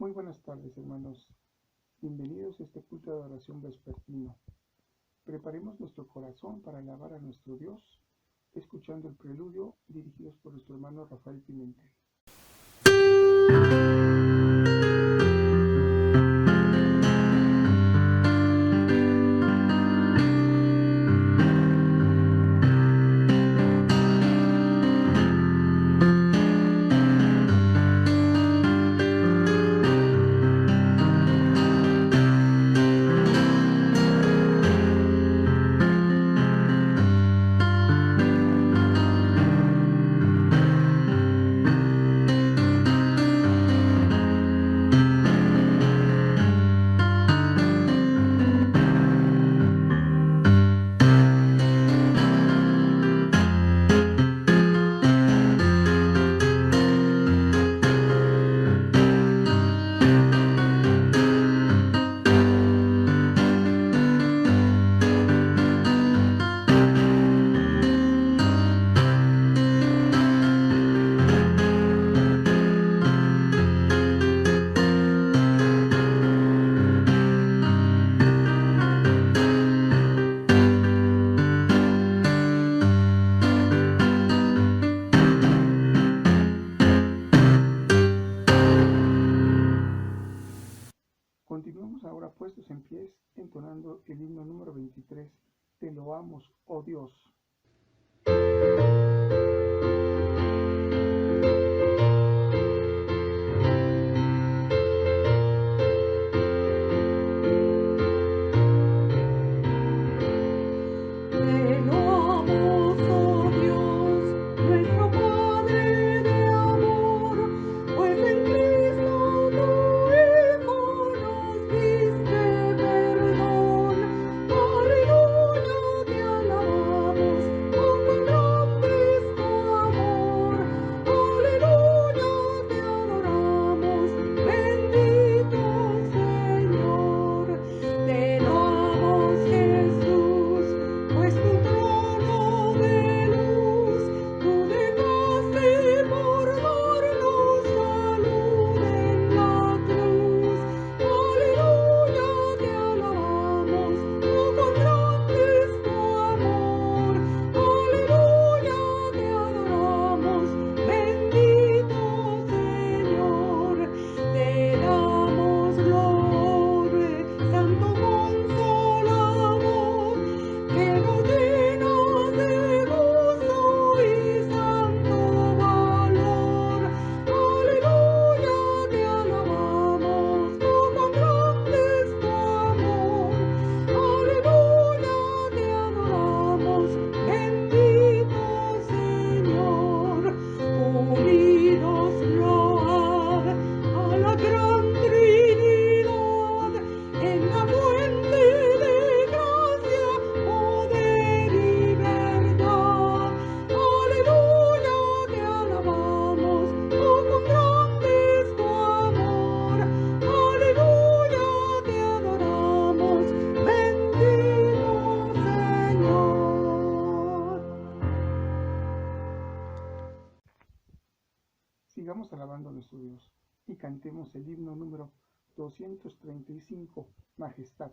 Muy buenas tardes, hermanos. Bienvenidos a este culto de adoración vespertino. Preparemos nuestro corazón para alabar a nuestro Dios, escuchando el preludio dirigidos por nuestro hermano Rafael Pimentel. Continuemos ahora puestos en pies, entonando el himno número 23, Te loamos, oh Dios. Sigamos alabando a nuestro Dios y cantemos el himno número 235, Majestad.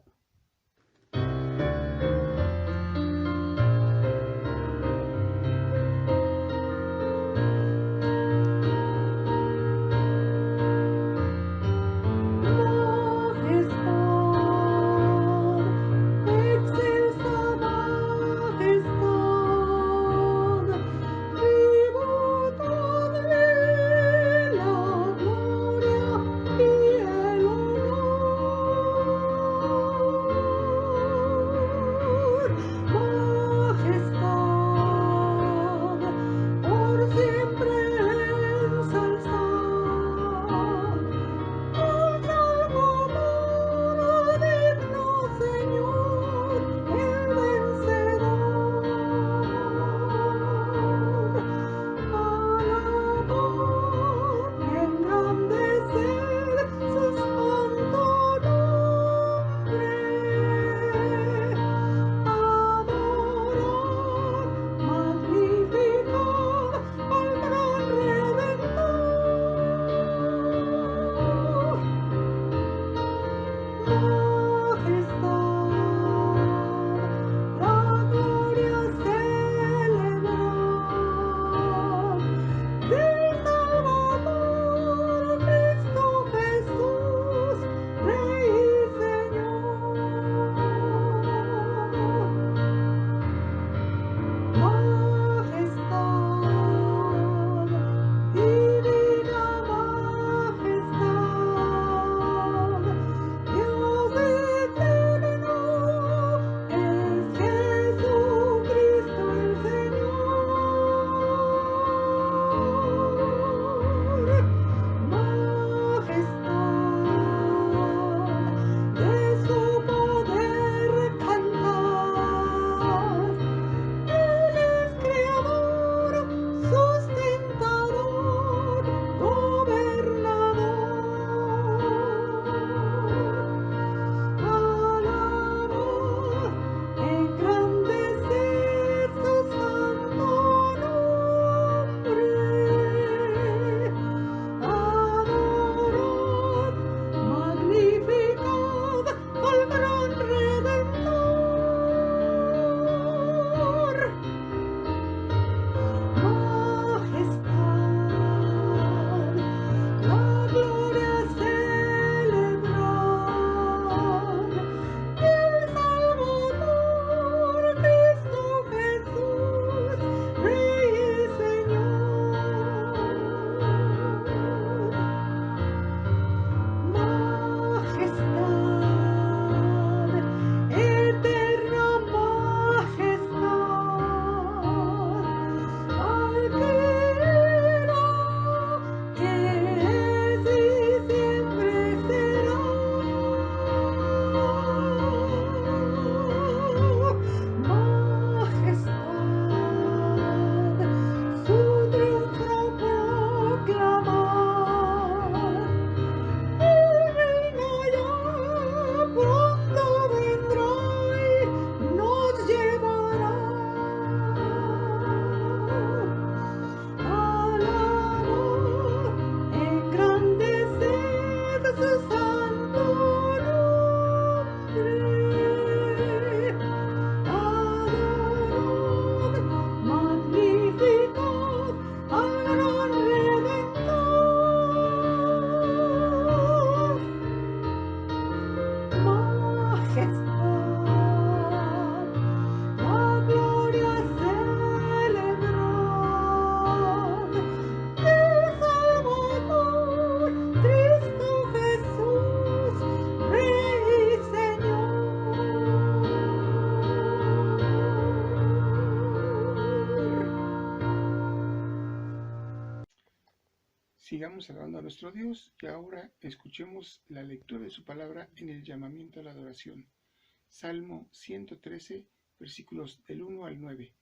Sigamos alabando a nuestro Dios y ahora escuchemos la lectura de su palabra en el llamamiento a la adoración. Salmo 113, versículos del 1 al 9.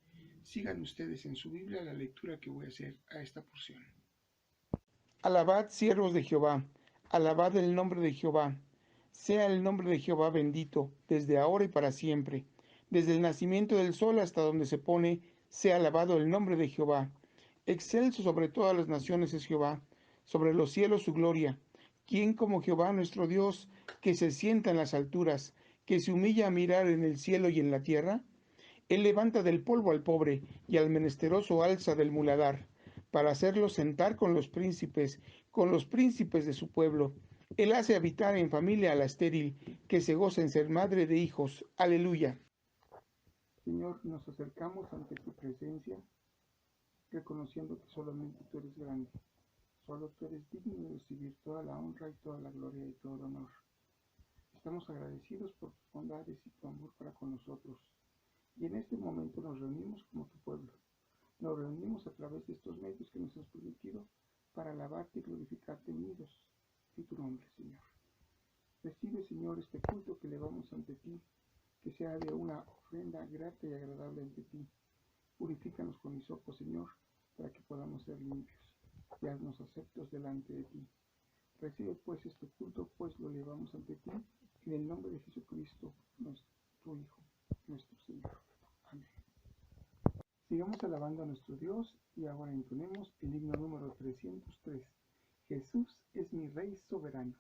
Sigan ustedes en su Biblia la lectura que voy a hacer a esta porción. Alabad, siervos de Jehová, alabad el nombre de Jehová. Sea el nombre de Jehová bendito, desde ahora y para siempre. Desde el nacimiento del sol hasta donde se pone, sea alabado el nombre de Jehová. Excelso sobre todas las naciones es Jehová, sobre los cielos su gloria. ¿Quién como Jehová nuestro Dios, que se sienta en las alturas, que se humilla a mirar en el cielo y en la tierra? Él levanta del polvo al pobre, y al menesteroso alza del muladar, para hacerlo sentar con los príncipes de su pueblo. Él hace habitar en familia a la estéril, que se goza en ser madre de hijos. Aleluya. Señor, nos acercamos ante tu presencia, reconociendo que solamente tú eres grande. Solo tú eres digno de recibir toda la honra y toda la gloria y todo el honor. Estamos agradecidos por tus bondades y tu amor para con nosotros. Y en este momento nos reunimos como tu pueblo. Nos reunimos a través de estos medios que nos has permitido para alabarte y glorificarte unidos en tu nombre, Señor. Recibe, Señor, este culto que elevamos ante ti, que sea de una ofrenda grata y agradable ante ti. Purifícanos con hisopo, Señor, para que podamos ser limpios y haznos aceptos delante de ti. Recibe pues este culto, pues lo llevamos ante ti, en el nombre de Jesucristo, tu Hijo, nuestro Señor. Amén. Sigamos alabando a nuestro Dios y ahora entonemos el himno número 303. Jesús es mi Rey soberano.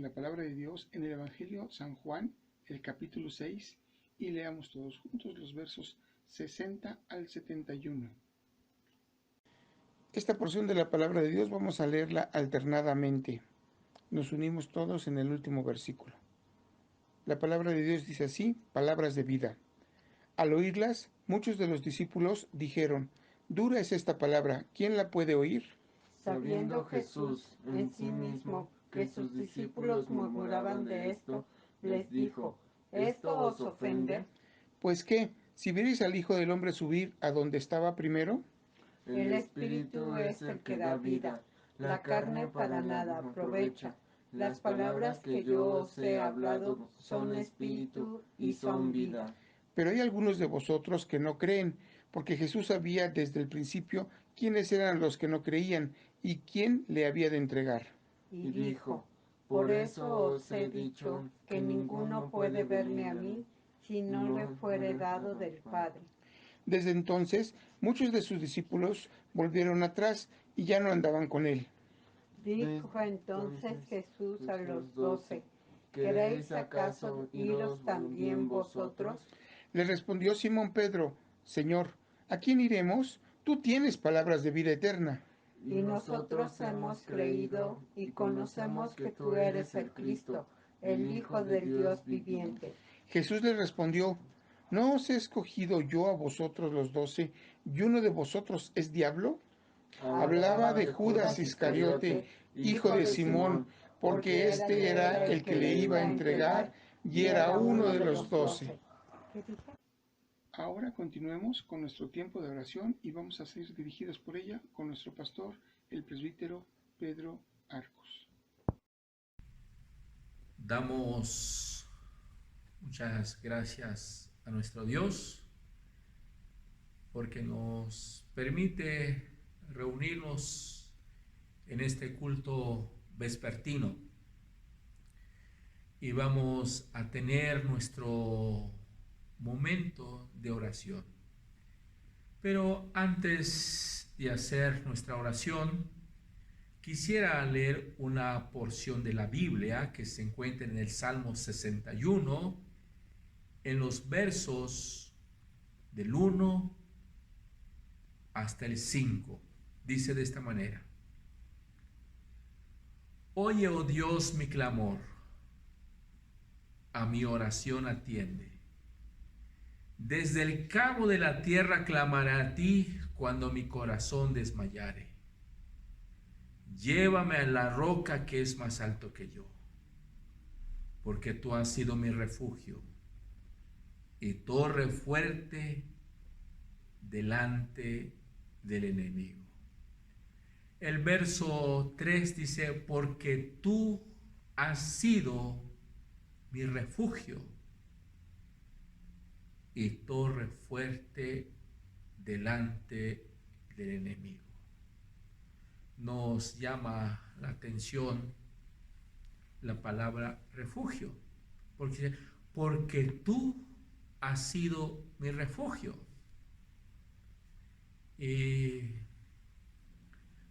la palabra de Dios en el Evangelio San Juan, el capítulo 6, y leamos todos juntos los versos 60 al 71. Esta porción de la palabra de Dios vamos a leerla alternadamente. Nos unimos todos en el último versículo. La palabra de Dios dice así, palabras de vida. Al oírlas, muchos de los discípulos dijeron, dura es esta palabra, ¿quién la puede oír? Sabiendo Jesús en sí mismo que sus discípulos murmuraban de esto, les dijo, ¿esto os ofende? Pues qué, si vierais al Hijo del Hombre subir a donde estaba primero. El Espíritu es el que da vida, la carne para nada aprovecha. Las palabras que yo os he hablado son espíritu y son vida. Pero hay algunos de vosotros que no creen, porque Jesús sabía desde el principio quiénes eran los que no creían y quién le había de entregar. Y dijo, por eso os he dicho que ninguno puede verme a mí si no le fuere dado del Padre. Desde entonces, muchos de sus discípulos volvieron atrás y ya no andaban con él. Dijo entonces Jesús a los 12, ¿queréis acaso iros también vosotros? Le respondió Simón Pedro, Señor, ¿a quién iremos? Tú tienes palabras de vida eterna. Y nosotros hemos creído y conocemos que tú eres el Cristo, el Hijo del Dios viviente. Jesús le respondió, ¿no os he escogido yo a vosotros los 12 y uno de vosotros es diablo? Hablaba de Judas Iscariote, hijo de Simón, porque este era el que le iba a entregar y era uno de los 12. Ahora continuemos con nuestro tiempo de oración y vamos a ser dirigidos por ella con nuestro pastor, el presbítero Pedro Arcos. Damos muchas gracias a nuestro Dios porque nos permite reunirnos en este culto vespertino y vamos a tener nuestro momento de oración. Pero antes de hacer nuestra oración, quisiera leer una porción de la Biblia que se encuentra en el Salmo 61, en los versos del 1 hasta el 5. Dice de esta manera: Oye, oh Dios, mi clamor, a mi oración atiende. Desde el cabo de la tierra clamaré a ti cuando mi corazón desmayare. Llévame a la roca que es más alto que yo, porque tú has sido mi refugio y torre fuerte delante del enemigo. El verso 3 dice, porque tú has sido mi refugio y torre fuerte delante del enemigo. Nos llama la atención la palabra refugio, porque tú has sido mi refugio. Y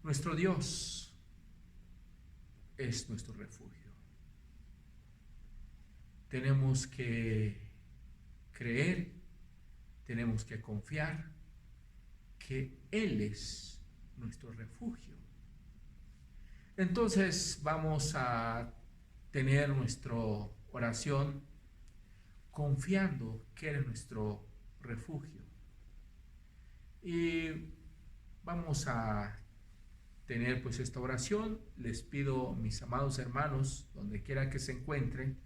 nuestro Dios es nuestro refugio. Tenemos que creer, tenemos que confiar que Él es nuestro refugio. Entonces vamos a tener nuestra oración confiando que Él es nuestro refugio. Y vamos a tener pues esta oración. Les pido, mis amados hermanos, donde quiera que se encuentren,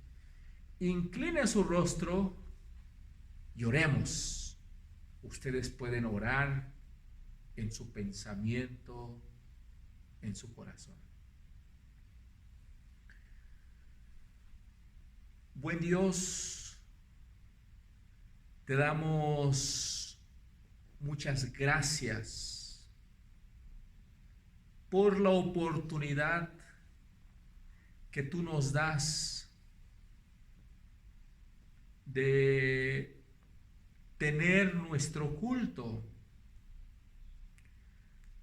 inclinen su rostro y oremos. Ustedes pueden orar en su pensamiento, en su corazón. Buen Dios, te damos muchas gracias por la oportunidad que tú nos das de tener nuestro culto,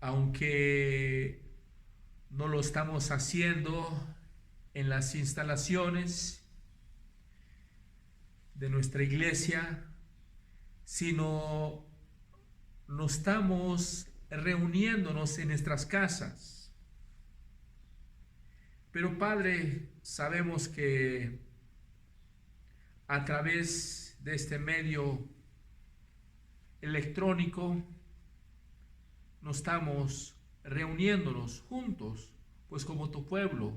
aunque no lo estamos haciendo en las instalaciones de nuestra iglesia, sino no estamos reuniéndonos en nuestras casas. Pero Padre, sabemos que a través de este medio electrónico no estamos reuniéndonos juntos, pues como tu pueblo,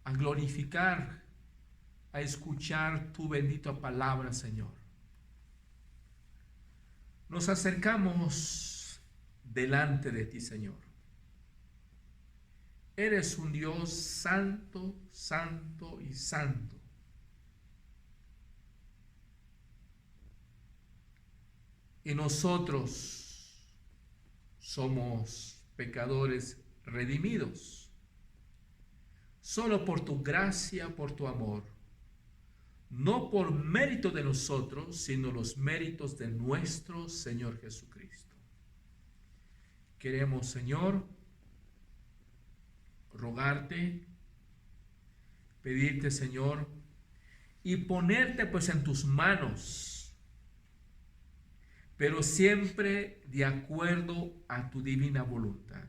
a glorificar, a escuchar tu bendita palabra, Señor. Nos acercamos delante de ti, Señor. Eres un Dios santo, santo y santo. Y nosotros somos pecadores redimidos, solo por tu gracia, por tu amor, no por mérito de nosotros, sino los méritos de nuestro Señor Jesucristo. Queremos, Señor, rogarte, pedirte, Señor, y ponerte pues en tus manos, pero siempre de acuerdo a tu divina voluntad.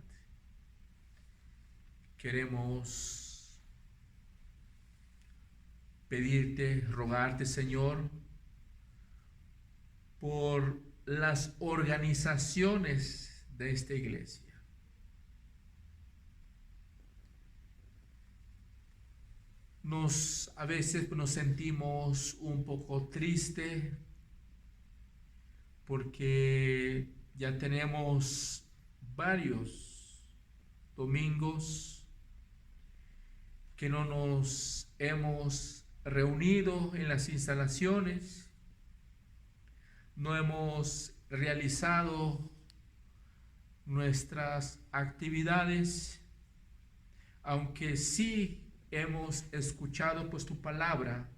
Queremos pedirte, rogarte, Señor, por las organizaciones de esta iglesia. A veces nos sentimos un poco tristes porque ya tenemos varios domingos que no nos hemos reunido en las instalaciones, no hemos realizado nuestras actividades, aunque sí hemos escuchado pues tu palabra.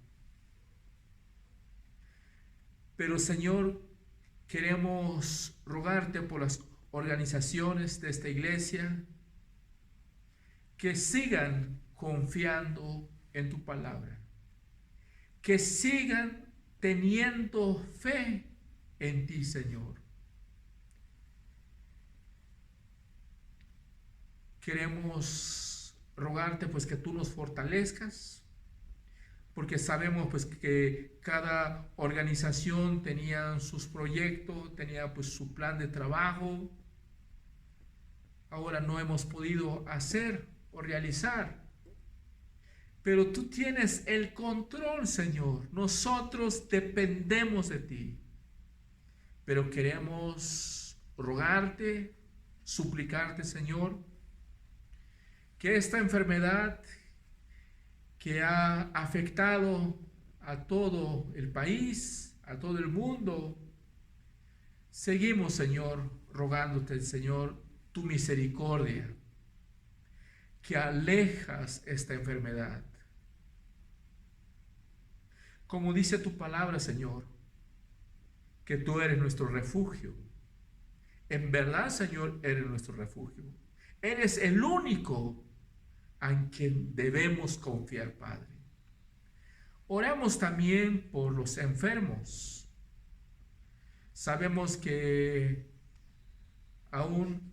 Pero Señor, queremos rogarte por las organizaciones de esta iglesia que sigan confiando en tu palabra, que sigan teniendo fe en ti, Señor. Queremos rogarte pues que tú nos fortalezcas, porque sabemos pues que cada organización tenía sus proyectos, tenía pues su plan de trabajo. Ahora no hemos podido hacer o realizar, pero tú tienes el control, Señor. Nosotros dependemos de ti, pero queremos rogarte, suplicarte, Señor, que esta enfermedad que ha afectado a todo el país, a todo el mundo, seguimos, Señor, rogándote, Señor, tu misericordia, que alejas esta enfermedad. Como dice tu palabra, Señor, que tú eres nuestro refugio. En verdad, Señor, eres nuestro refugio. Eres el único en quien debemos confiar, Padre. Oramos también por los enfermos. Sabemos que aún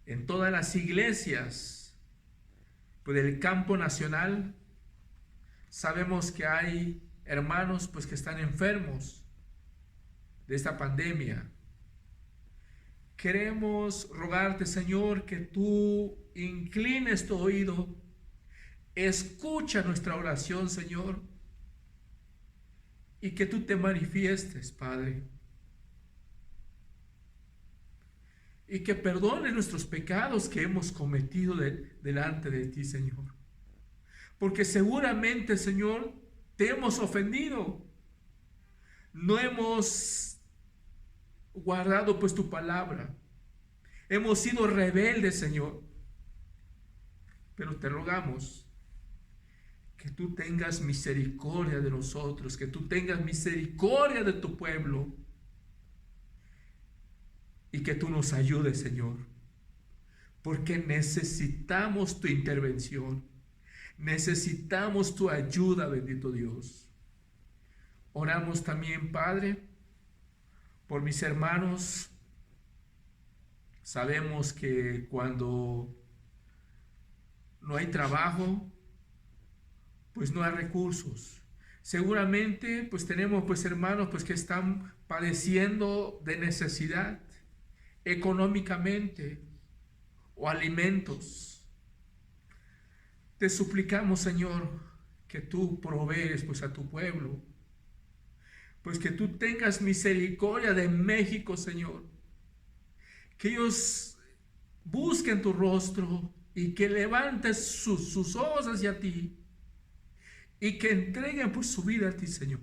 en todas las iglesias pues, del campo nacional, sabemos que hay hermanos pues, que están enfermos de esta pandemia. Queremos rogarte, Señor, que tú inclines tu oído, escucha nuestra oración, Señor, y que tú te manifiestes, Padre, y que perdones nuestros pecados que hemos cometido delante de ti, Señor, porque seguramente, Señor, te hemos ofendido, no hemos guardado pues tu palabra, hemos sido rebeldes, Señor, pero te rogamos que tú tengas misericordia de nosotros, que tú tengas misericordia de tu pueblo y que tú nos ayudes, Señor, porque necesitamos tu intervención. Necesitamos tu ayuda, bendito Dios. Oramos también, Padre, por mis hermanos. Sabemos que cuando no hay trabajo, pues no hay recursos. Seguramente pues tenemos pues hermanos pues que están padeciendo de necesidad económicamente o alimentos. Te suplicamos, Señor, que tú provees pues a tu pueblo, pues que tú tengas misericordia de México, Señor, que ellos busquen tu rostro y que levantes sus ojos hacia ti y que entreguen pues su vida a ti, Señor.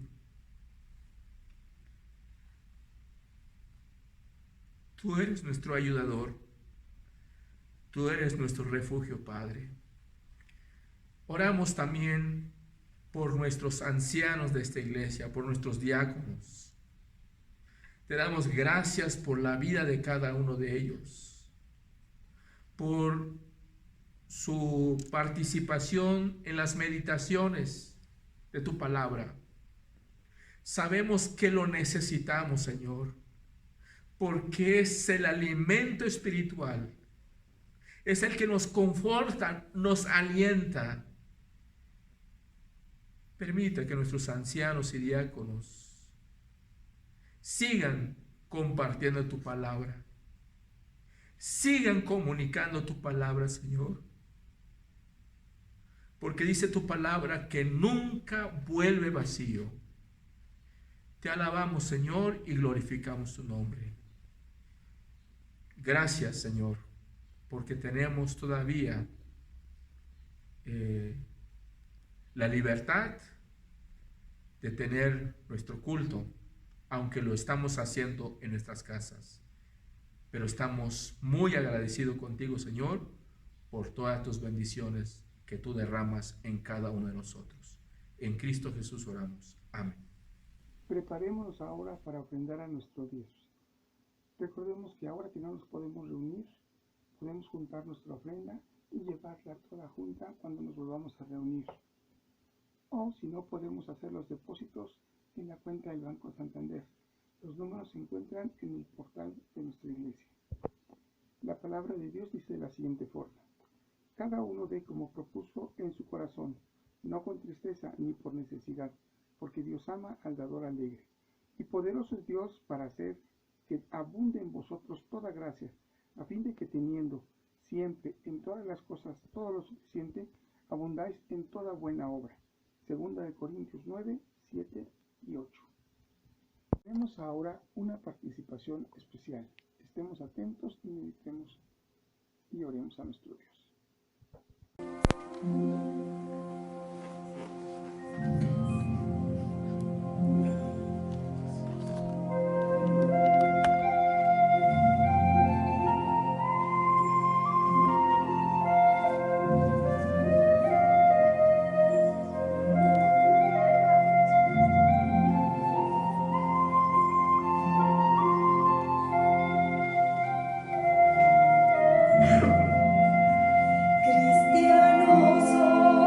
Tú eres nuestro ayudador, tú eres nuestro refugio, Padre. Oramos también por nuestros ancianos de esta iglesia, por nuestros diáconos. Te damos gracias por la vida de cada uno de ellos, por su participación en las meditaciones de tu palabra. Sabemos que lo necesitamos, Señor, porque es el alimento espiritual, es el que nos conforta, nos alienta. Permita que nuestros ancianos y diáconos sigan compartiendo tu palabra, sigan comunicando tu palabra, Señor, porque dice tu palabra que nunca vuelve vacío. Te alabamos, Señor, y glorificamos tu nombre. Gracias, Señor, porque tenemos todavía la libertad de tener nuestro culto, aunque lo estamos haciendo en nuestras casas. Pero estamos muy agradecidos contigo, Señor, por todas tus bendiciones que tú derramas en cada uno de nosotros. En Cristo Jesús oramos. Amén. Preparémonos ahora para ofrendar a nuestro Dios. Recordemos que ahora que no nos podemos reunir, podemos juntar nuestra ofrenda y llevarla toda junta cuando nos volvamos a reunir. O si no, podemos hacer los depósitos en la cuenta del Banco Santander. Los números se encuentran en el portal de nuestra iglesia. La palabra de Dios dice de la siguiente forma: cada uno dé como propuso en su corazón, no con tristeza ni por necesidad, porque Dios ama al dador alegre. Y poderoso es Dios para hacer que abunde en vosotros toda gracia, a fin de que teniendo siempre en todas las cosas todo lo suficiente, abundáis en toda buena obra. Segunda de Corintios 9, 7 y 8. Tenemos ahora una participación especial. Estemos atentos y meditemos y oremos a nuestro Dios. Cristiano soy.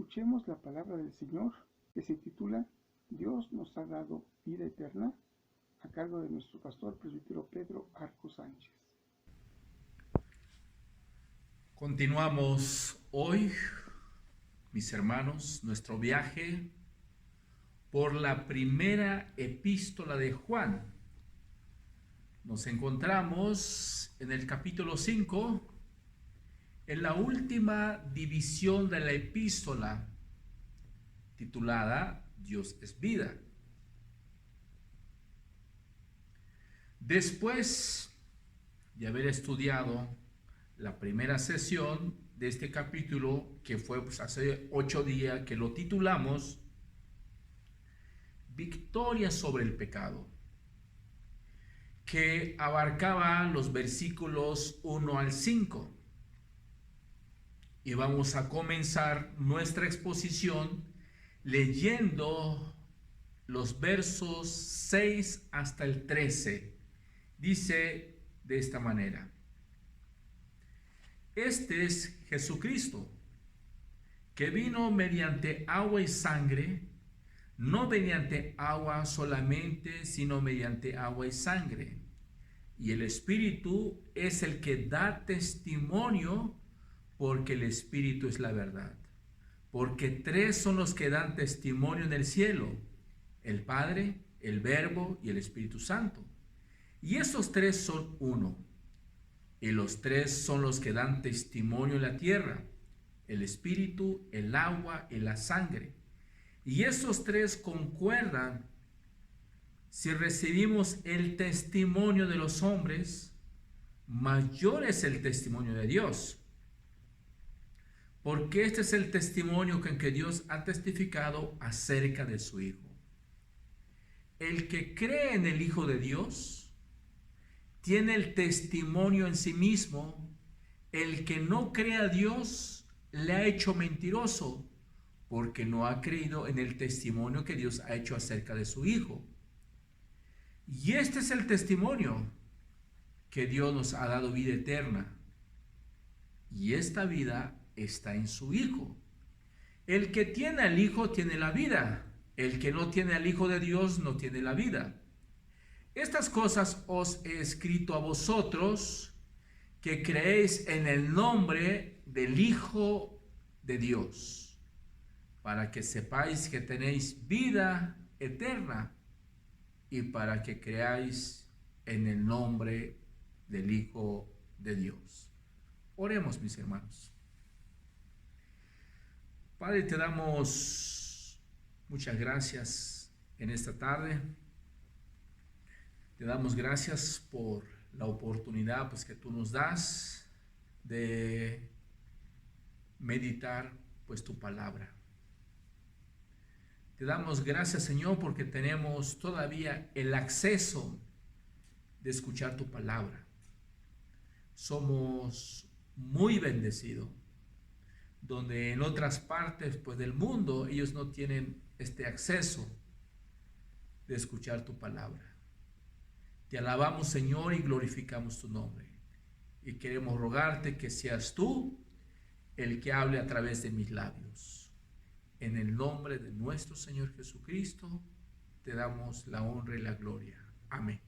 Escuchemos la palabra del Señor que se titula Dios nos ha dado vida eterna, a cargo de nuestro pastor presbítero Pedro Arco Sánchez. Continuamos hoy, mis hermanos, nuestro viaje por la primera epístola de Juan. Nos encontramos en el capítulo 5, en la última división de la epístola, titulada Dios es vida. Después de haber estudiado la primera sesión de este capítulo, que fue hace 8 días, que lo titulamos Victoria sobre el pecado, que abarcaba los versículos 1 al 5. Y vamos a comenzar nuestra exposición leyendo los versos 6 hasta el 13. Dice de esta manera: Este es Jesucristo, que vino mediante agua y sangre, no mediante agua solamente, sino mediante agua y sangre. Y el Espíritu es el que da testimonio, porque el Espíritu es la verdad. Porque 3 son los que dan testimonio en el cielo: el Padre, el Verbo y el Espíritu Santo. Y esos 3 son uno. Y los 3 son los que dan testimonio en la tierra: el Espíritu, el agua y la sangre. Y esos 3 concuerdan. Si recibimos el testimonio de los hombres, mayor es el testimonio de Dios. Porque este es el testimonio en que Dios ha testificado acerca de su Hijo. El que cree en el Hijo de Dios tiene el testimonio en sí mismo. El que no cree a Dios le ha hecho mentiroso, porque no ha creído en el testimonio que Dios ha hecho acerca de su Hijo. Y este es el testimonio, que Dios nos ha dado vida eterna. Y esta vida está en su Hijo. El que tiene al Hijo tiene la vida. El que no tiene al Hijo de Dios no tiene la vida. Estas cosas os he escrito a vosotros, que creéis en el nombre del Hijo de Dios, para que sepáis que tenéis vida eterna, y para que creáis en el nombre del Hijo de Dios. Oremos, mis hermanos. Padre, te damos muchas gracias en esta tarde. Te damos gracias por la oportunidad que tú nos das de meditar tu palabra. Te damos gracias, Señor, porque tenemos todavía el acceso de escuchar tu palabra. Somos muy bendecidos, donde en otras partes del mundo ellos no tienen este acceso de escuchar tu palabra. Te alabamos, Señor, y glorificamos tu nombre. Y queremos rogarte que seas tú el que hable a través de mis labios. En el nombre de nuestro Señor Jesucristo, te damos la honra y la gloria. Amén.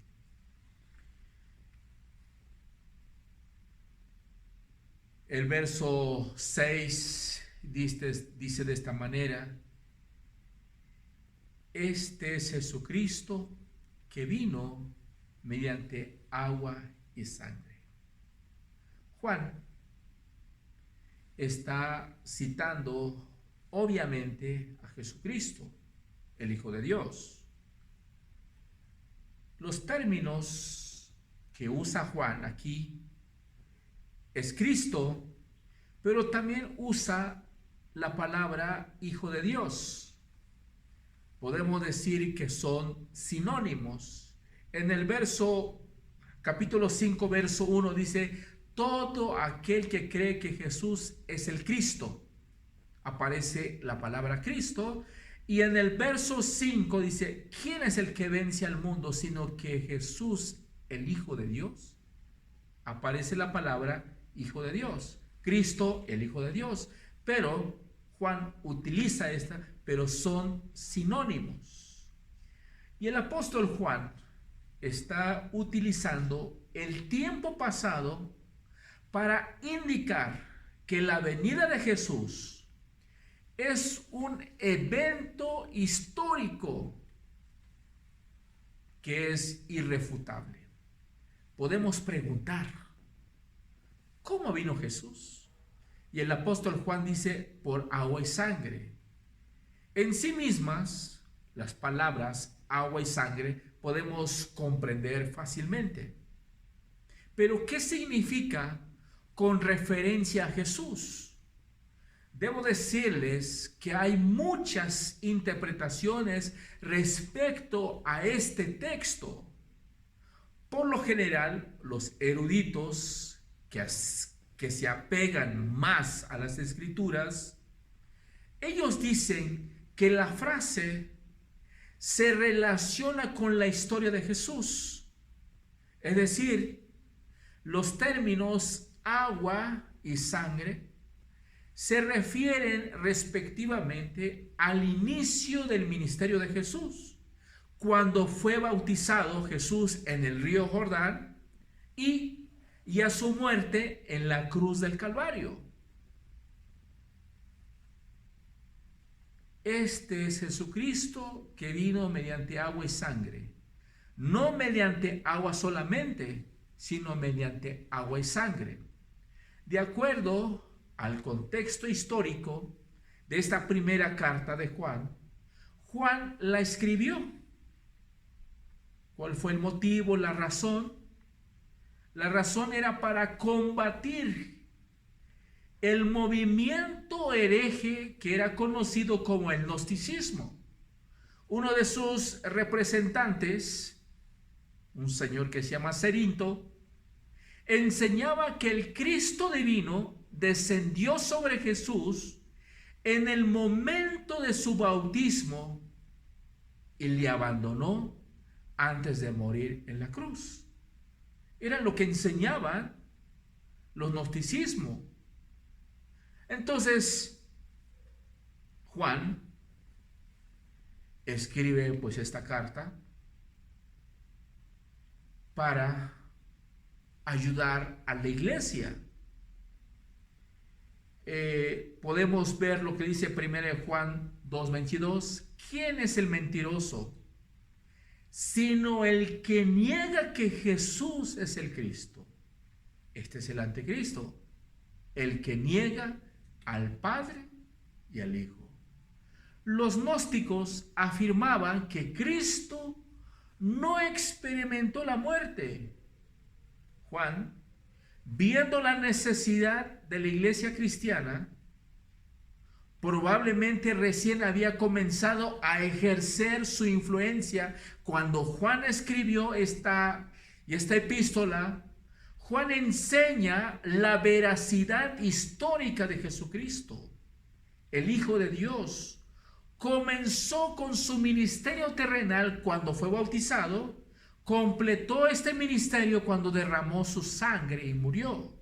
El verso 6 dice de esta manera: Este es Jesucristo, que vino mediante agua y sangre. Juan está citando obviamente a Jesucristo, el Hijo de Dios. Los términos que usa Juan aquí es Cristo, pero también usa la palabra Hijo de Dios. Podemos decir que son sinónimos. En el capítulo 5, verso 1 dice: todo aquel que cree que Jesús es el Cristo. Aparece la palabra Cristo. Y en el verso 5 dice: ¿quién es el que vence al mundo sino que Jesús, el Hijo de Dios? Aparece la palabra Hijo de Dios. Cristo, el Hijo de Dios. Pero Juan utiliza esta, pero son sinónimos. Y el apóstol Juan está utilizando el tiempo pasado para indicar que la venida de Jesús es un evento histórico que es irrefutable. Podemos preguntar, ¿cómo vino Jesús? Y el apóstol Juan dice, por agua y sangre. En sí mismas, las palabras agua y sangre podemos comprender fácilmente. Pero, ¿qué significa con referencia a Jesús? Debo decirles que hay muchas interpretaciones respecto a este texto. Por lo general, los eruditos que se apegan más a las Escrituras, ellos dicen que la frase se relaciona con la historia de Jesús. Es decir, los términos agua y sangre se refieren respectivamente al inicio del ministerio de Jesús, cuando fue bautizado Jesús en el río Jordán y a su muerte en la cruz del Calvario. Este es Jesucristo que vino mediante agua y sangre, no mediante agua solamente, sino mediante agua y sangre. De acuerdo al contexto histórico de esta primera carta de Juan, Juan la escribió. ¿Cuál fue el motivo, la razón? La razón era para combatir el movimiento hereje que era conocido como el gnosticismo. Uno de sus representantes, un señor que se llama Cerinto, enseñaba que el Cristo divino descendió sobre Jesús en el momento de su bautismo y le abandonó antes de morir en la cruz. Era lo que enseñaban los gnosticismos. Entonces, Juan escribe pues esta carta para ayudar a la iglesia. Podemos ver lo que dice 1 Juan 2:22. ¿Quién es el mentiroso? Sino el que niega que Jesús es el Cristo. Este es el anticristo, el que niega al Padre y al Hijo. Los gnósticos afirmaban que Cristo no experimentó la muerte. Juan, viendo la necesidad de la iglesia cristiana, probablemente recién había comenzado a ejercer su influencia cuando Juan escribió esta epístola. Juan enseña la veracidad histórica de Jesucristo, el Hijo de Dios. Comenzó con su ministerio terrenal cuando fue bautizado, completó este ministerio cuando derramó su sangre y murió.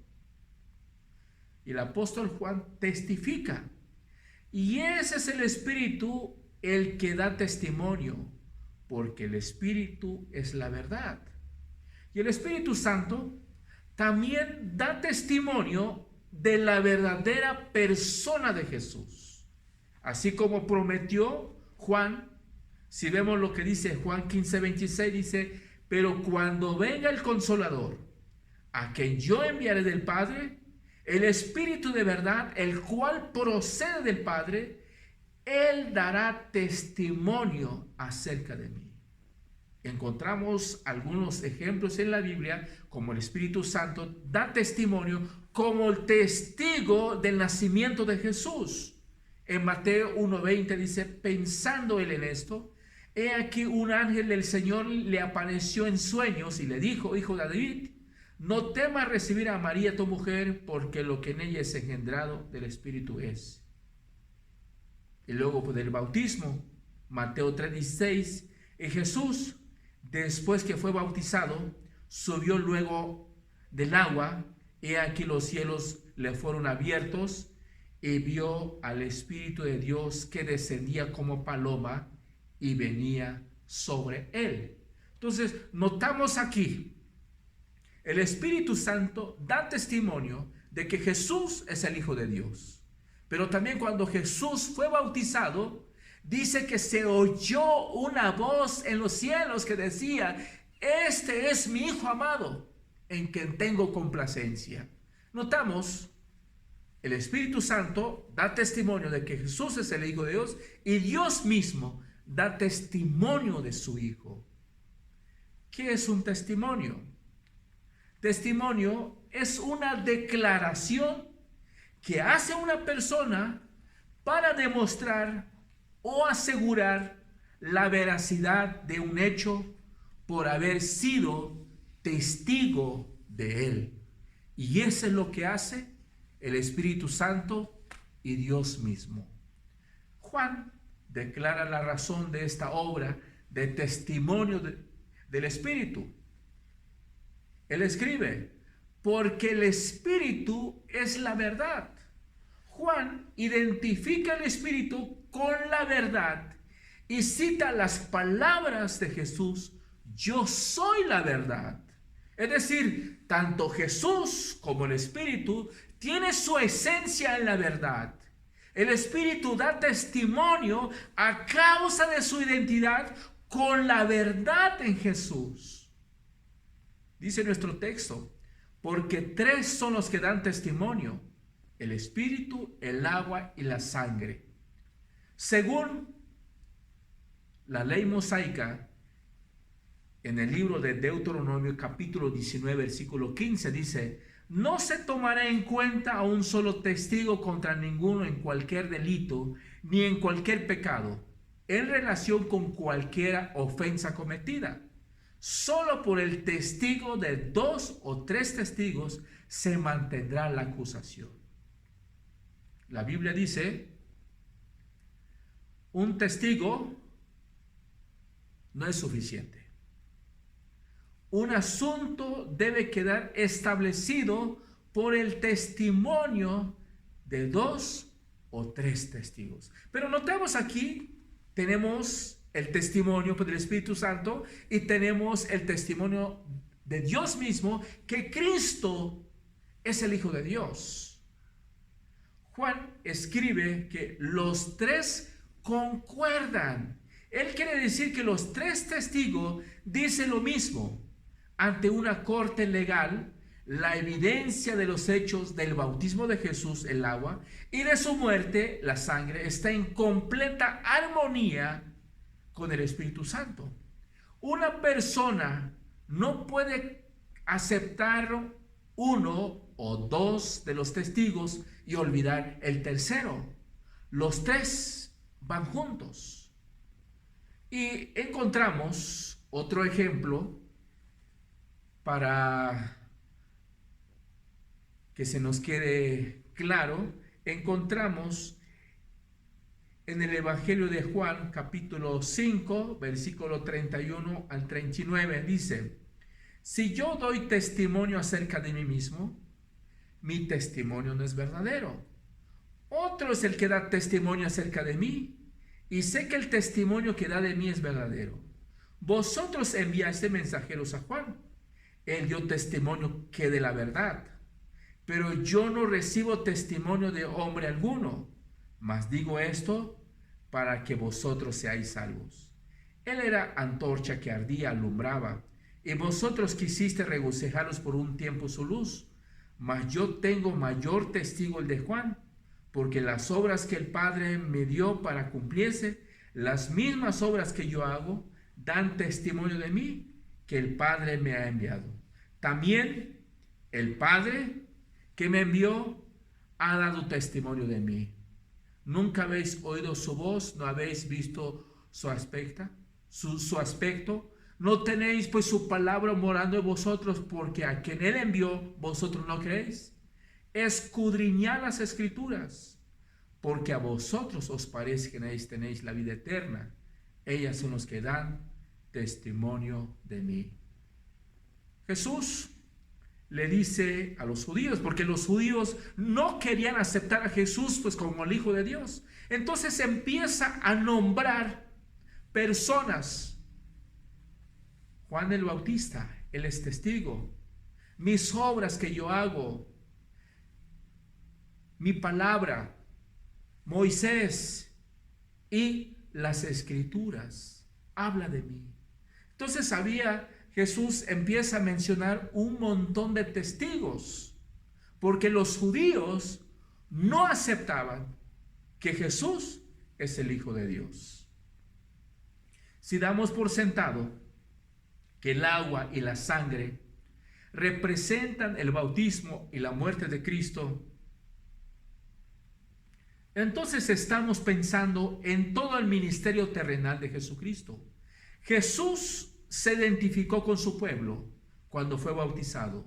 Y el apóstol Juan testifica. Y ese es el Espíritu el que da testimonio, porque el Espíritu es la verdad. Y el Espíritu Santo también da testimonio de la verdadera persona de Jesús. Así como prometió Juan, si vemos lo que dice Juan 15:26, dice, pero cuando venga el Consolador, a quien yo enviaré del Padre, el Espíritu de verdad, el cual procede del Padre, Él dará testimonio acerca de mí. Encontramos algunos ejemplos en la Biblia, como el Espíritu Santo da testimonio como el testigo del nacimiento de Jesús. En Mateo 1:20 dice, pensando él en esto, he aquí un ángel del Señor le apareció en sueños y le dijo, hijo de David, no temas recibir a María tu mujer, porque lo que en ella es engendrado del Espíritu es. Y luego del bautismo, Mateo 3:16, y Jesús, después que fue bautizado, subió luego del agua, y aquí los cielos le fueron abiertos, y vio al Espíritu de Dios que descendía como paloma y venía sobre él. Entonces, notamos aquí, el Espíritu Santo da testimonio de que Jesús es el Hijo de Dios. Pero también cuando Jesús fue bautizado, dice que se oyó una voz en los cielos que decía: este es mi Hijo amado, en quien tengo complacencia. Notamos, el Espíritu Santo da testimonio de que Jesús es el Hijo de Dios y Dios mismo da testimonio de su Hijo. ¿Qué es un testimonio? Testimonio es una declaración que hace una persona para demostrar o asegurar la veracidad de un hecho por haber sido testigo de él. Y eso es lo que hace el Espíritu Santo y Dios mismo. Juan declara la razón de esta obra de testimonio del Espíritu. Él escribe: porque el Espíritu es la verdad. Juan identifica el Espíritu con la verdad y cita las palabras de Jesús: yo soy la verdad. Es decir, tanto Jesús como el Espíritu tiene su esencia en la verdad. El Espíritu da testimonio a causa de su identidad con la verdad en Jesús. Dice nuestro texto: porque tres son los que dan testimonio: el Espíritu, el agua y la sangre. Según la ley mosaica, en el libro de Deuteronomio capítulo 19 versículo 15 dice: no se tomará en cuenta a un solo testigo contra ninguno en cualquier delito ni en cualquier pecado en relación con cualquier ofensa cometida. Solo por el testigo de 2 o 3 testigos se mantendrá la acusación. La Biblia dice: un testigo no es suficiente. Un asunto debe quedar establecido por el testimonio de 2 o 3 testigos. Pero notemos aquí, tenemos el testimonio del Espíritu Santo y tenemos el testimonio de Dios mismo, que Cristo es el Hijo de Dios. Juan escribe que los 3 concuerdan. Él quiere decir que los 3 testigos dicen lo mismo. Ante una corte legal, la evidencia de los hechos del bautismo de Jesús, el agua, y de su muerte, la sangre, está en completa armonía con el Espíritu Santo. Una persona no puede aceptar 1 o 2 de los testigos y olvidar el tercero. Los 3 van juntos. Y encontramos otro ejemplo para que se nos quede claro. Encontramos en el Evangelio de Juan, capítulo 5, versículo 31 al 39, dice: si yo doy testimonio acerca de mí mismo, mi testimonio no es verdadero. Otro es el que da testimonio acerca de mí, y sé que el testimonio que da de mí es verdadero. Vosotros enviaste mensajeros a Juan. Él dio testimonio que de la verdad, pero yo no recibo testimonio de hombre alguno, mas digo esto para que vosotros seáis salvos. Él era antorcha que ardía, alumbraba, y vosotros quisiste regocijaros por un tiempo su luz. Mas yo tengo mayor testigo, el de Juan, porque las obras que el Padre me dio para cumpliese, las mismas obras que yo hago, dan testimonio de mí, que el Padre me ha enviado. También el Padre que me envió ha dado testimonio de mí. Nunca habéis oído su voz, no habéis visto su aspecto, no tenéis pues su palabra morando en vosotros, porque a quien él envió vosotros no creéis. Escudriñad las Escrituras, porque a vosotros os parece que tenéis la vida eterna. Ellas son los que dan testimonio de mí. Jesús le dice a los judíos, porque los judíos no querían aceptar a Jesús pues como el Hijo de Dios. Entonces empieza a nombrar personas. Juan el Bautista, él es testigo. Mis obras que yo hago, mi palabra, Moisés y las Escrituras, habla de mí. Entonces Jesús empieza a mencionar un montón de testigos, porque los judíos no aceptaban que Jesús es el Hijo de Dios. Si damos por sentado que el agua y la sangre representan el bautismo y la muerte de Cristo, entonces estamos pensando en todo el ministerio terrenal de Jesucristo. Jesús se identificó con su pueblo cuando fue bautizado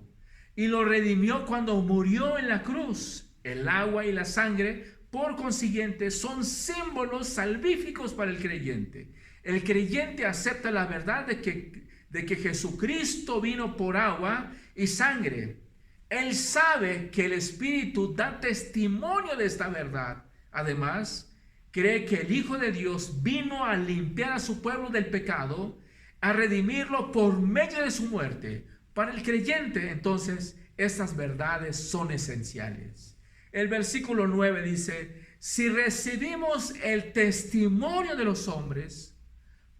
y lo redimió cuando murió en la cruz. El agua y la sangre, por consiguiente, son símbolos salvíficos para el creyente. El creyente acepta la verdad de que Jesucristo vino por agua y sangre. Él sabe que el Espíritu da testimonio de esta verdad. Además, cree que el Hijo de Dios vino a limpiar a su pueblo del pecado, a redimirlo por medio de su muerte. Para el creyente, entonces, estas verdades son esenciales. El versículo 9 dice: si recibimos el testimonio de los hombres,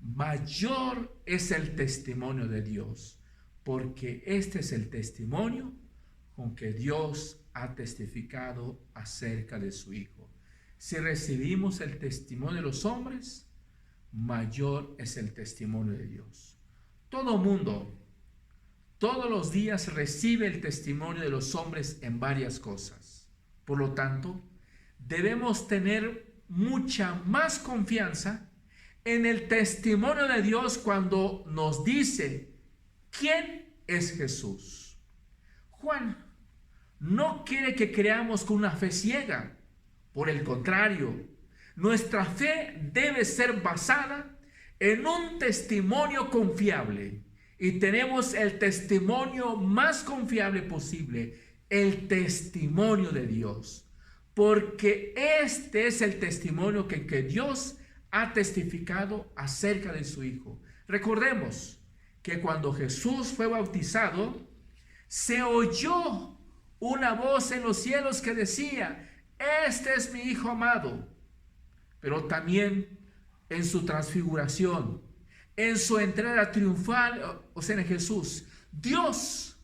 mayor es el testimonio de Dios, porque este es el testimonio con que Dios ha testificado acerca de su Hijo. Si recibimos el testimonio de los hombres, mayor es el testimonio de Dios. Todo mundo, todos los días recibe el testimonio de los hombres en varias cosas. Por lo tanto, debemos tener mucha más confianza en el testimonio de Dios cuando nos dice quién es Jesús. Juan no quiere que creamos con una fe ciega. Por el contrario, nuestra fe debe ser basada en un testimonio confiable. Y tenemos el testimonio más confiable posible, el testimonio de Dios. Porque este es el testimonio que Dios ha testificado acerca de su Hijo. Recordemos que cuando Jesús fue bautizado, se oyó una voz en los cielos que decía: este es mi Hijo amado. Pero también en su transfiguración, en su entrada triunfal, o sea, en Jesús, Dios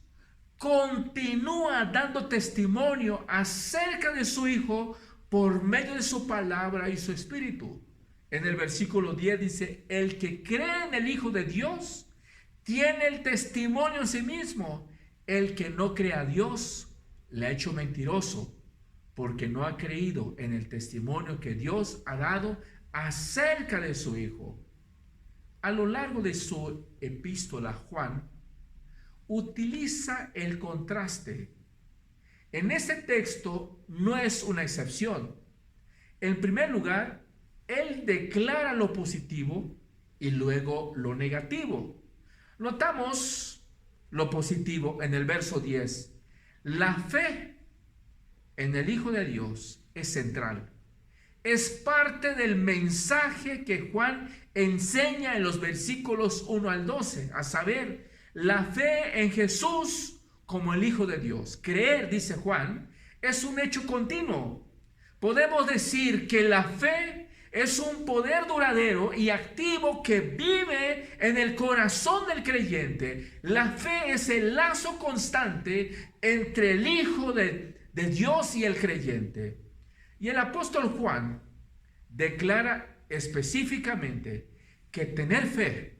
continúa dando testimonio acerca de su Hijo por medio de su palabra y su Espíritu. En el versículo 10 dice: el que cree en el Hijo de Dios tiene el testimonio en sí mismo. El que no cree a Dios le ha hecho mentiroso, porque no ha creído en el testimonio que Dios ha dado acerca de su Hijo. A lo largo de su epístola, Juan utiliza el contraste. En este texto no es una excepción. En primer lugar, él declara lo positivo y luego lo negativo. Notamos lo positivo en el verso 10. La fe en el Hijo de Dios es central. Es parte del mensaje que Juan enseña en los versículos 1 al 12, a saber, la fe en Jesús como el Hijo de Dios. Creer, dice Juan, es un hecho continuo. Podemos decir que la fe es un poder duradero y activo que vive en el corazón del creyente. La fe es el lazo constante entre el Hijo de Dios y el creyente. Y el apóstol Juan declara específicamente que tener fe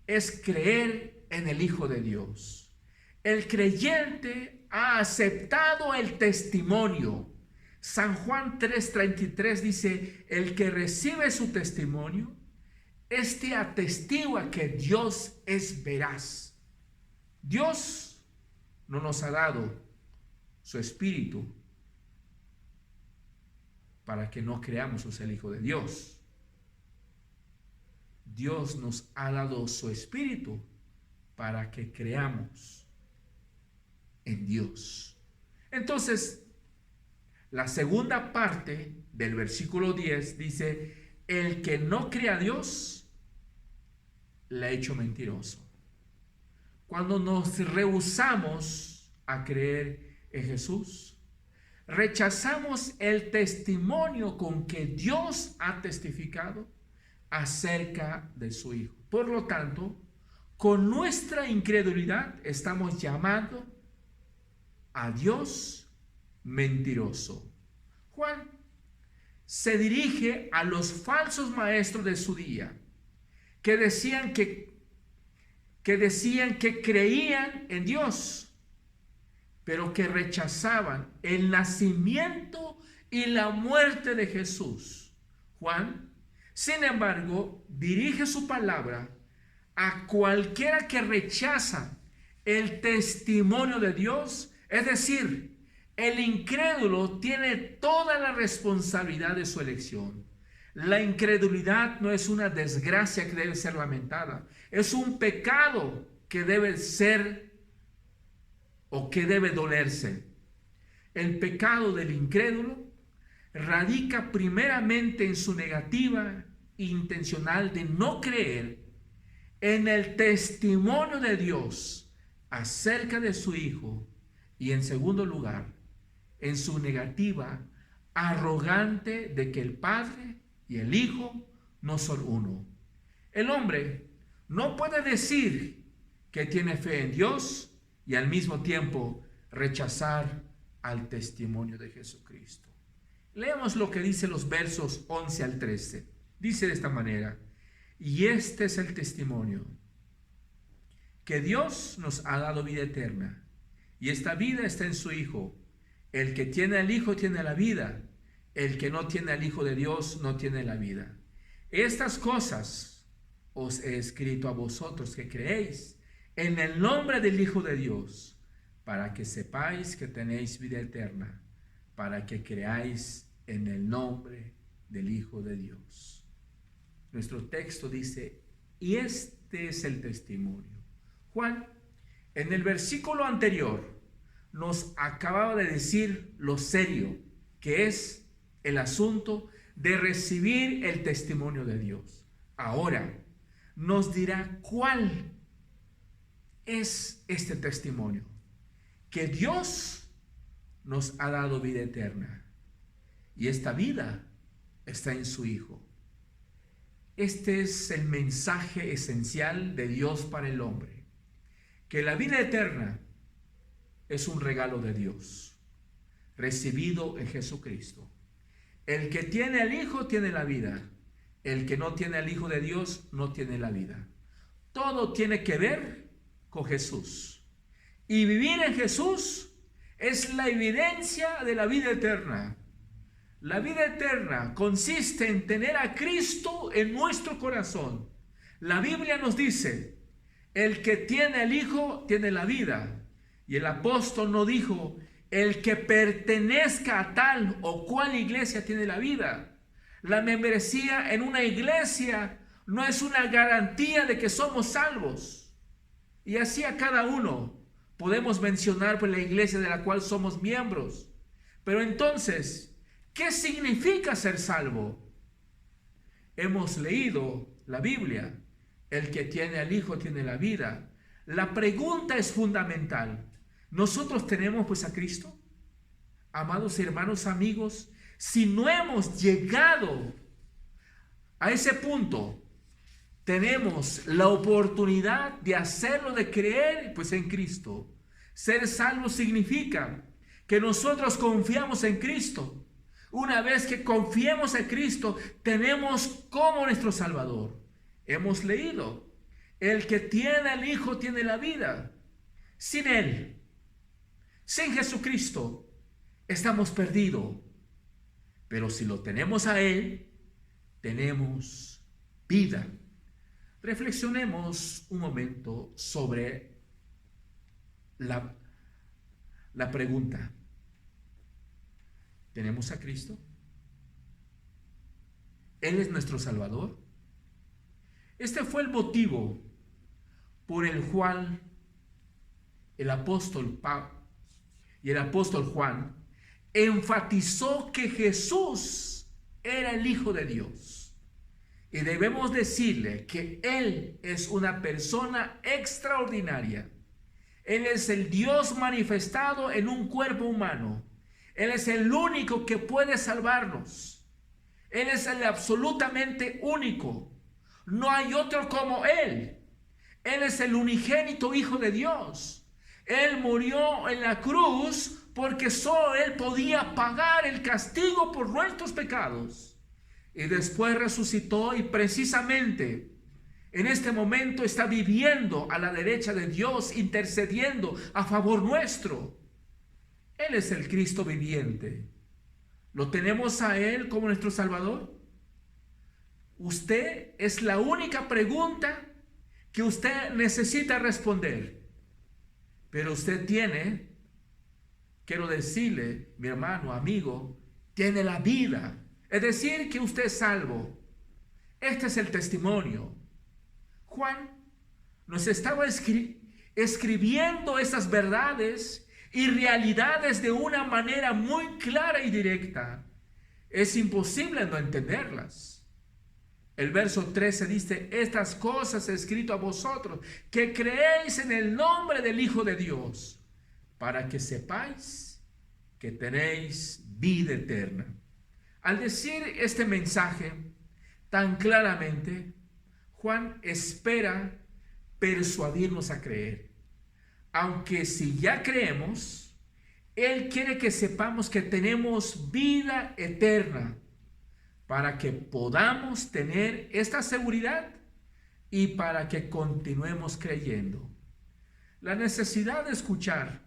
es creer en el Hijo de Dios. El creyente ha aceptado el testimonio. San Juan 3:33 dice: el que recibe su testimonio, este atestigua que Dios es veraz. Dios no nos ha dado su Espíritu para que no creamos que es el Hijo de Dios. Dios nos ha dado su Espíritu para que creamos en Dios. Entonces, la segunda parte del versículo 10 dice, el que no cree a Dios, le ha hecho mentiroso. Cuando nos rehusamos a creer en Jesús, rechazamos el testimonio con que Dios ha testificado acerca de su Hijo. Por lo tanto, con nuestra incredulidad estamos llamando a Dios mentiroso. Juan se dirige a los falsos maestros de su día, que decían que creían en Dios, pero que rechazaban el nacimiento y la muerte de Jesús. Juan, sin embargo, dirige su palabra a cualquiera que rechaza el testimonio de Dios, es decir, el incrédulo tiene toda la responsabilidad de su elección. La incredulidad no es una desgracia que debe ser lamentada, es un pecado que debe ser o que debe dolerse. El pecado del incrédulo radica primeramente en su negativa intencional de no creer en el testimonio de Dios acerca de su Hijo, y en segundo lugar, en su negativa arrogante de que el Padre y el Hijo no son uno. El hombre no puede decir que tiene fe en Dios y al mismo tiempo rechazar al testimonio de Jesucristo. Leamos lo que dice los versos 11 al 13. Dice de esta manera: y este es el testimonio, que Dios nos ha dado vida eterna, y esta vida está en su Hijo. El que tiene al Hijo tiene la vida, el que no tiene al Hijo de Dios no tiene la vida. Estas cosas os he escrito a vosotros que creéis en el nombre del Hijo de Dios, para que sepáis que tenéis vida eterna, para que creáis en el nombre del Hijo de Dios. Nuestro texto dice, y este es el testimonio. Juan, en el versículo anterior, nos acababa de decir lo serio que es el asunto de recibir el testimonio de Dios. Ahora nos dirá cuál es este testimonio: que Dios nos ha dado vida eterna, y esta vida está en su Hijo. Este es el mensaje esencial de Dios para el hombre, que la vida eterna es un regalo de Dios, recibido en Jesucristo. El que tiene al Hijo tiene la vida. El que no tiene al Hijo de Dios no tiene la vida. Todo tiene que ver con Jesús. Y vivir en Jesús es la evidencia de la vida eterna. La vida eterna consiste en tener a Cristo en nuestro corazón. La Biblia nos dice, el que tiene al Hijo tiene la vida. Y el apóstol no dijo, el que pertenezca a tal o cual iglesia tiene la vida. La membresía en una iglesia no es una garantía de que somos salvos. Y así a cada uno podemos mencionar pues la iglesia de la cual somos miembros. Pero entonces, ¿qué significa ser salvo? Hemos leído la Biblia. El que tiene al Hijo tiene la vida. La pregunta es fundamental. ¿Nosotros tenemos pues a Cristo? Amados hermanos, amigos, si no hemos llegado a ese punto, tenemos la oportunidad de hacerlo, de creer pues en Cristo. Ser salvo significa que nosotros confiamos en Cristo. Una vez que confiemos en Cristo, tenemos como nuestro Salvador. Hemos leído, el que tiene al Hijo tiene la vida. Sin Él, sin Jesucristo, estamos perdidos. Pero si lo tenemos a Él, tenemos vida. Reflexionemos un momento sobre la pregunta. ¿Tenemos a Cristo? ¿Él es nuestro Salvador? Este fue el motivo por el cual el apóstol y el apóstol Juan enfatizó que Jesús era el Hijo de Dios. Y debemos decirle que Él es una persona extraordinaria. Él es el Dios manifestado en un cuerpo humano. Él es el único que puede salvarnos. Él es el absolutamente único. No hay otro como Él. Él es el unigénito Hijo de Dios. Él murió en la cruz porque solo Él podía pagar el castigo por nuestros pecados. Y después resucitó y precisamente en este momento está viviendo a la derecha de Dios, intercediendo a favor nuestro. Él es el Cristo viviente. ¿Lo tenemos a Él como nuestro Salvador? Usted es la única pregunta que usted necesita responder. Pero usted tiene, quiero decirle, mi hermano, amigo, tiene la vida. Es decir, que usted es salvo. Este es el testimonio. Juan nos estaba escribiendo esas verdades y realidades de una manera muy clara y directa. Es imposible no entenderlas. El verso 13 dice: estas cosas he escrito a vosotros, que creéis en el nombre del Hijo de Dios, para que sepáis que tenéis vida eterna. Al decir este mensaje tan claramente, Juan espera persuadirnos a creer. Aunque si ya creemos, Él quiere que sepamos que tenemos vida eterna, para que podamos tener esta seguridad y para que continuemos creyendo. La necesidad de escuchar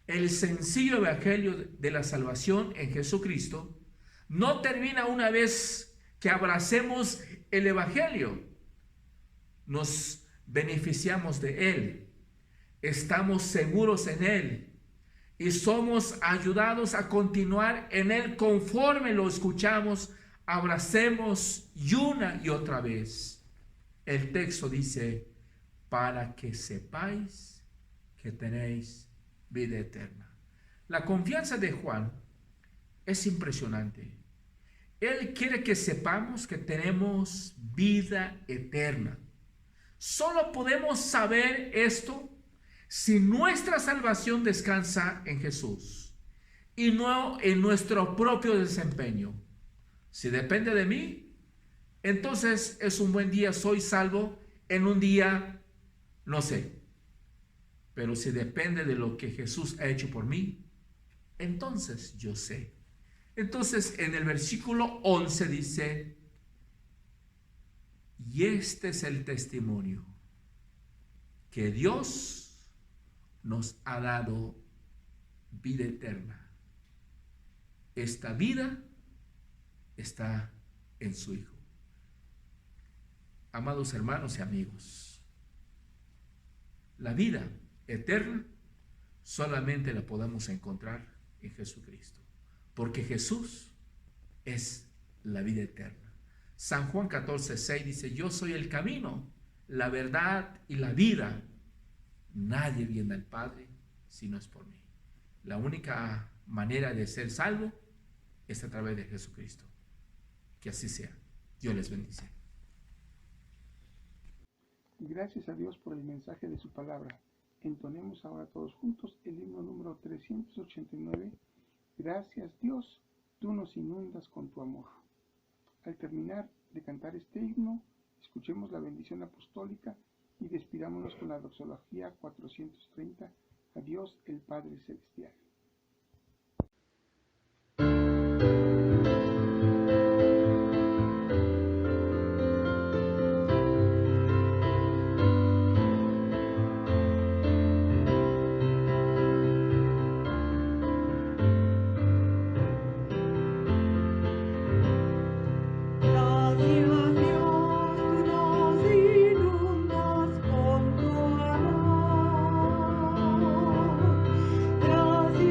el sencillo evangelio de la salvación en Jesucristo no termina una vez que abracemos el evangelio. Nos beneficiamos de él, estamos seguros en él y somos ayudados a continuar en él conforme lo escuchamos. Abracemos y una y otra vez. El texto dice: para que sepáis que tenéis vida eterna. La confianza de Juan es impresionante. Él quiere que sepamos que tenemos vida eterna. Solo podemos saber esto si nuestra salvación descansa en Jesús y no en nuestro propio desempeño. Si depende de mí, entonces es un buen día, soy salvo. En un día, no sé. Pero si depende de lo que Jesús ha hecho por mí, entonces yo sé. Entonces en el versículo 11 dice: y este es el testimonio, que Dios nos ha dado vida eterna. Esta vida está en su Hijo. Amados hermanos y amigos, la vida eterna solamente la podemos encontrar en Jesucristo, porque Jesús es la vida eterna. San Juan 14:6 dice: yo soy el camino, la verdad y la vida. Nadie viene al Padre si no es por mí. La única manera de ser salvo es a través de Jesucristo. Que así sea. Dios les bendice. Gracias a Dios por el mensaje de su palabra. Entonemos ahora todos juntos el himno número 389. Gracias Dios, tú nos inundas con tu amor. Al terminar de cantar este himno, escuchemos la bendición apostólica y despidámonos con la doxología 430 a Dios el Padre Celestial. Gracias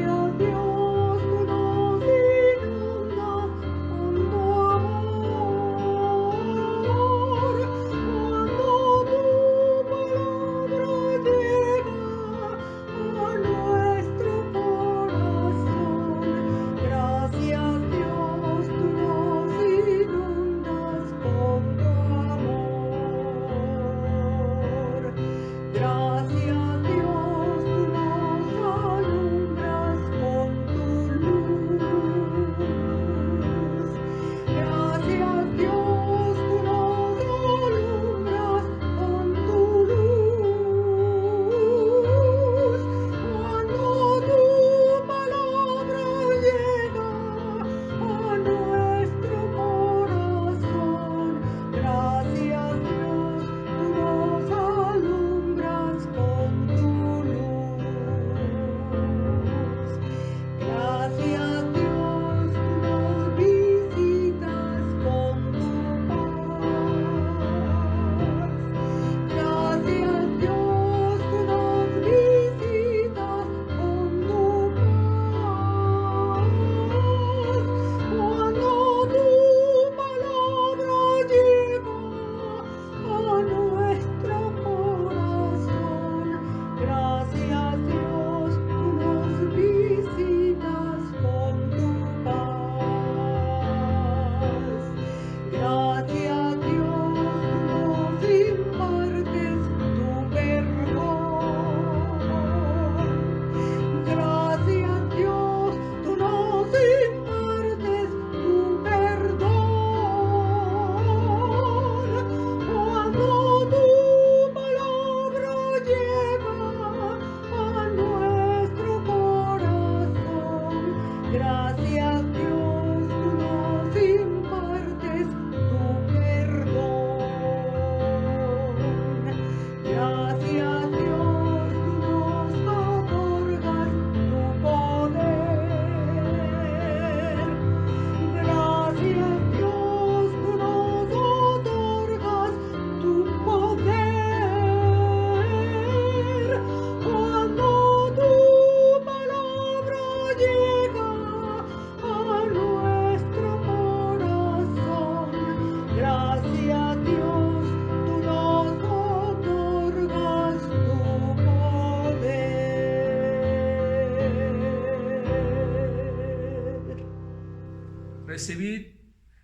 recibid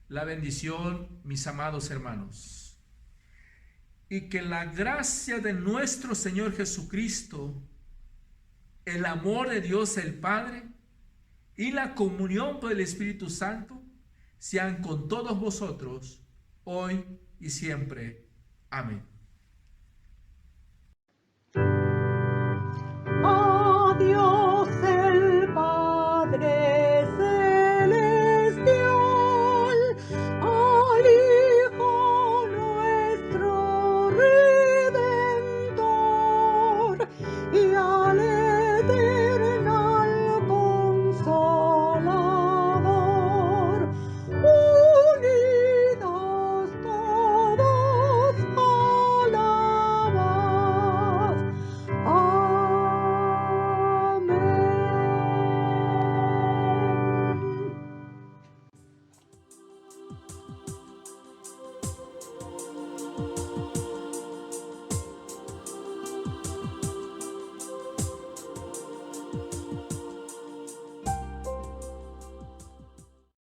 la bendición, mis amados hermanos. Y que la gracia de nuestro Señor Jesucristo, el amor de Dios el Padre y la comunión por el Espíritu Santo sean con todos vosotros, hoy y siempre. Amén.